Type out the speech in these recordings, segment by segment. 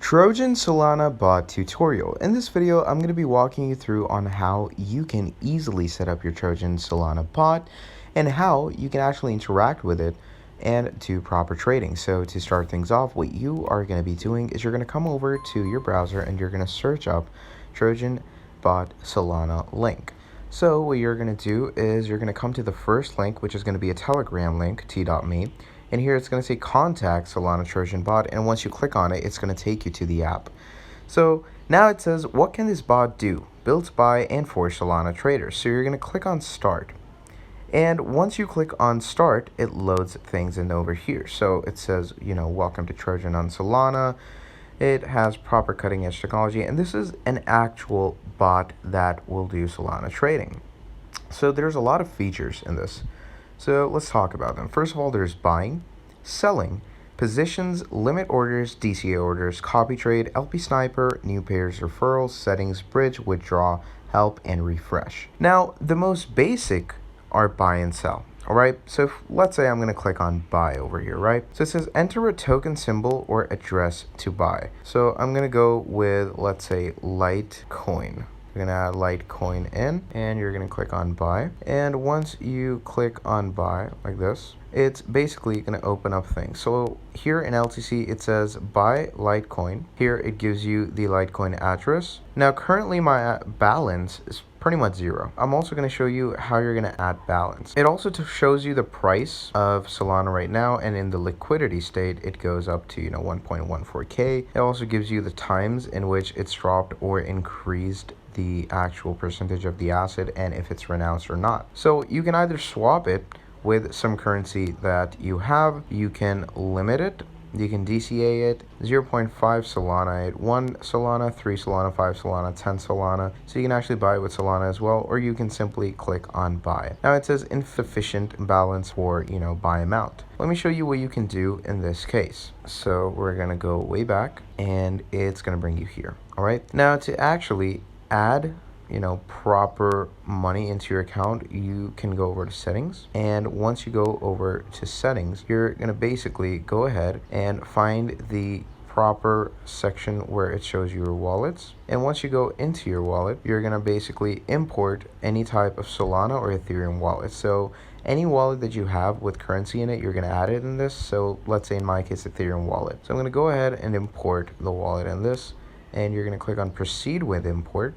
Trojan Solana bot tutorial. In this video, I'm going to be walking you through on how you can easily set up your Trojan Solana bot and how you can actually interact with it and do proper trading. So to start things off, what you are going to be doing is you're going to come over to your browser and you're going to search up Trojan bot Solana link. So what you're going to do is you're going to come to the first link, which is going to be a Telegram link, t.me. And here it's going to say contact Solana Trojan bot, and once you click on it, it's going to take you to the app. So now it says, what can this bot do? Built by and for Solana traders. So you're going to click on start. And once you click on start, it loads things in over here. So it says, welcome to Trojan on Solana. It has proper cutting edge technology, and this is an actual bot that will do Solana trading. So there's a lot of features in this. So let's talk about them. First of all, there's buying, selling, positions, limit orders, DCA orders, copy trade, LP sniper, new pairs, referrals, settings, bridge, withdraw, help, and refresh. Now, the most basic are buy and sell. All right, so let's say I'm going to click on buy over here, right? So it says enter a token symbol or address to buy. So I'm going to go with, let's say, Litecoin. You're going to add Litecoin in, and you're going to click on buy. And once you click on buy like this, it's basically going to open up things. So here in LTC, it says buy Litecoin. Here it gives you the Litecoin address. Now, currently my balance is pretty much zero. I'm also going to show you how you're going to add balance. It also shows you the price of Solana right now, and in the liquidity state, it goes up to 1.14K. It also gives you the times in which it's dropped or increased the actual percentage of the asset and if it's renounced or not. So you can either swap it with some currency that you have, you can limit it, you can DCA it, 0.5 Solana it, 1 Solana, 3 Solana, 5 Solana, 10 Solana. So you can actually buy it with Solana as well, or you can simply click on buy. Now it says insufficient balance for, buy amount. Let me show you what you can do in this case. So we're gonna go way back and it's gonna bring you here. All right. Now to actually add proper money into your account, you can go over to settings, and once you go over to settings, you're going to basically go ahead and find the proper section where it shows your wallets. And once you go into your wallet, you're going to basically import any type of Solana or Ethereum wallet. So any wallet that you have with currency in it, you're going to add it in this. So let's say in my case, Ethereum wallet. So I'm going to go ahead and import the wallet in this, and you're going to click on proceed with import,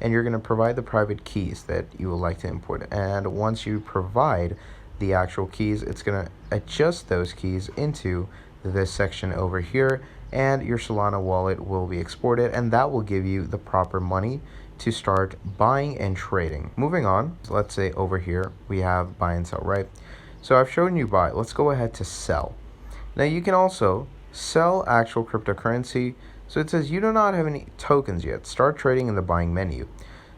and you're going to provide the private keys that you would like to import. And once you provide the actual keys, it's going to adjust those keys into this section over here, and your Solana wallet will be exported, and that will give you the proper money to start buying and trading. Moving on, so let's say over here we have buy and sell, right? So I've shown you buy. Let's go ahead to sell. Now you can also sell actual cryptocurrency. So it says you do not have any tokens yet. Start trading in the buying menu.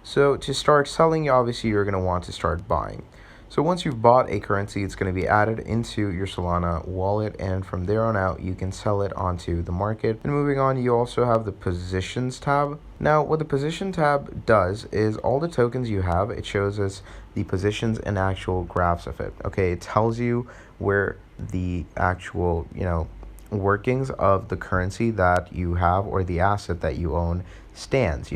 So to start selling, obviously you're going to want to start buying. So once you've bought a currency, it's going to be added into your Solana wallet, and from there on out, you can sell it onto the market. And moving on, you also have the positions tab. Now, what the position tab does is all the tokens you have, it shows us the positions and actual graphs of it. Okay, it tells you where the actual, workings of the currency that you have or the asset that you own stands.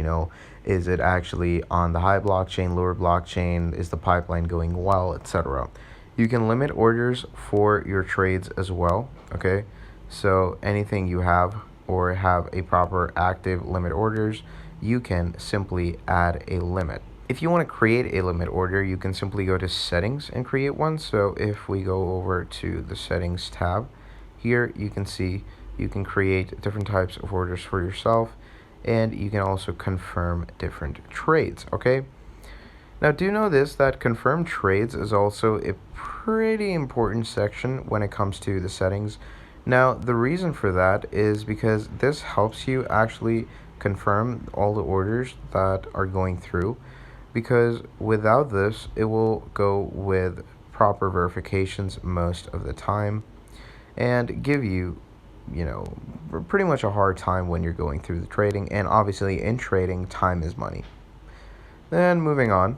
Is it actually on the high blockchain, lower blockchain, is the pipeline going well, etc. You can limit orders for your trades as well. Okay, so anything you have or have a proper active limit orders, you can simply add a limit. If you want to create a limit order, you can simply go to settings and create one. So if we go over to the settings tab, here you can see you can create different types of orders for yourself, and you can also confirm different trades. Okay, now do know this, that confirm trades is also a pretty important section when it comes to the settings. Now the reason for that is because this helps you actually confirm all the orders that are going through, because without this it will go with proper verifications most of the time and give you pretty much a hard time when you're going through the trading. And obviously in trading, time is money. Then moving on,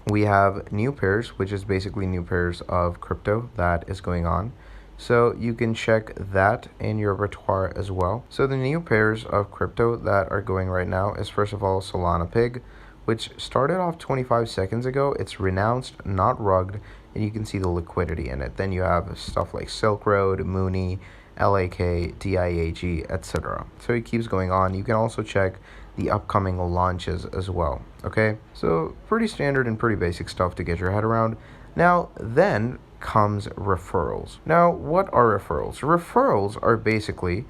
we have new pairs, which is basically new pairs of crypto that is going on. So you can check that in your repertoire as well. So the new pairs of crypto that are going right now is, first of all, Solana Pig, which started off 25 seconds ago. It's renounced, not rugged, and you can see the liquidity in it. Then you have stuff like Silk Road, Mooney, LAK, DIAG, etc. So it keeps going on. You can also check the upcoming launches as well. Okay, so pretty standard and pretty basic stuff to get your head around. Now then comes referrals. Now, what are referrals? Referrals are basically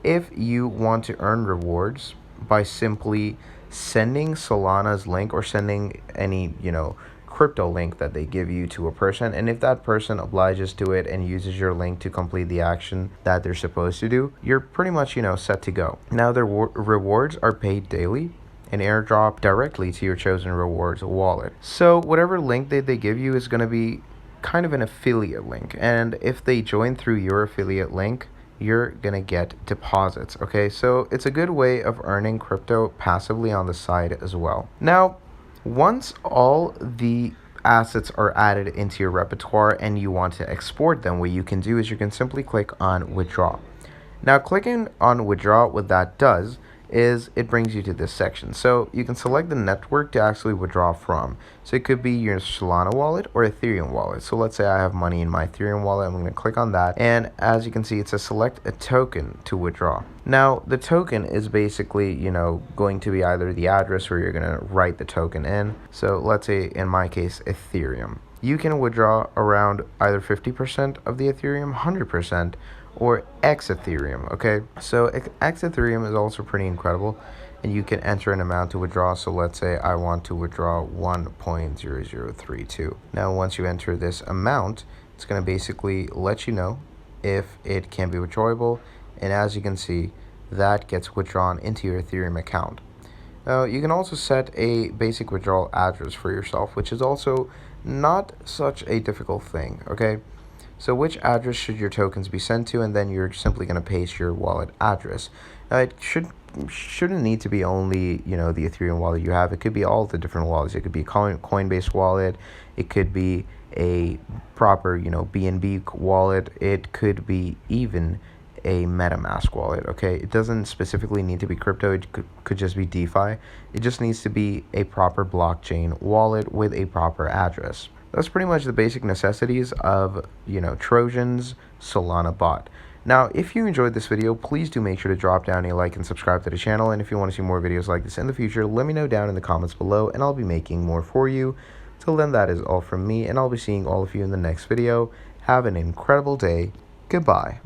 if you want to earn rewards by simply sending Solana's link or sending any, crypto link that they give you to a person, and if that person obliges to it and uses your link to complete the action that they're supposed to do, you're pretty much, set to go. Now, the rewards are paid daily and airdrop directly to your chosen rewards wallet. So whatever link they give you is going to be kind of an affiliate link, and if they join through your affiliate link, you're gonna get deposits. Okay, so it's a good way of earning crypto passively on the side as well. Now, once all the assets are added into your repertoire and you want to export them, what you can do is you can simply click on withdraw. Now, clicking on withdraw, what that does is it brings you to this section. So you can select the network to actually withdraw from. So it could be your Solana wallet or Ethereum wallet. So let's say I have money in my Ethereum wallet. I'm going to click on that. And as you can see, it says select a token to withdraw. Now, the token is basically, going to be either the address where you're going to write the token in. So let's say in my case, Ethereum. You can withdraw around either 50% of the Ethereum, 100%, or X Ethereum. Okay, so X Ethereum is also pretty incredible, and you can enter an amount to withdraw. So let's say I want to withdraw 1.0032. Now, once you enter this amount, it's going to basically let you know if it can be withdrawable, and as you can see, that gets withdrawn into your Ethereum account. Now, you can also set a basic withdrawal address for yourself, which is also not such a difficult thing. Okay, so which address should your tokens be sent to, and then you're simply going to paste your wallet address. Now, it shouldn't need to be only, the Ethereum wallet you have. It could be all the different wallets. It could be a Coinbase wallet. It could be a proper, BNB wallet. It could be even a MetaMask wallet. Okay, it doesn't specifically need to be crypto. It could just be DeFi. It just needs to be a proper blockchain wallet with a proper address. That's pretty much the basic necessities of, Trojan's Solana bot. Now, if you enjoyed this video, please do make sure to drop down a like and subscribe to the channel. And if you want to see more videos like this in the future, let me know down in the comments below, and I'll be making more for you. Till then, that is all from me, and I'll be seeing all of you in the next video. Have an incredible day. Goodbye.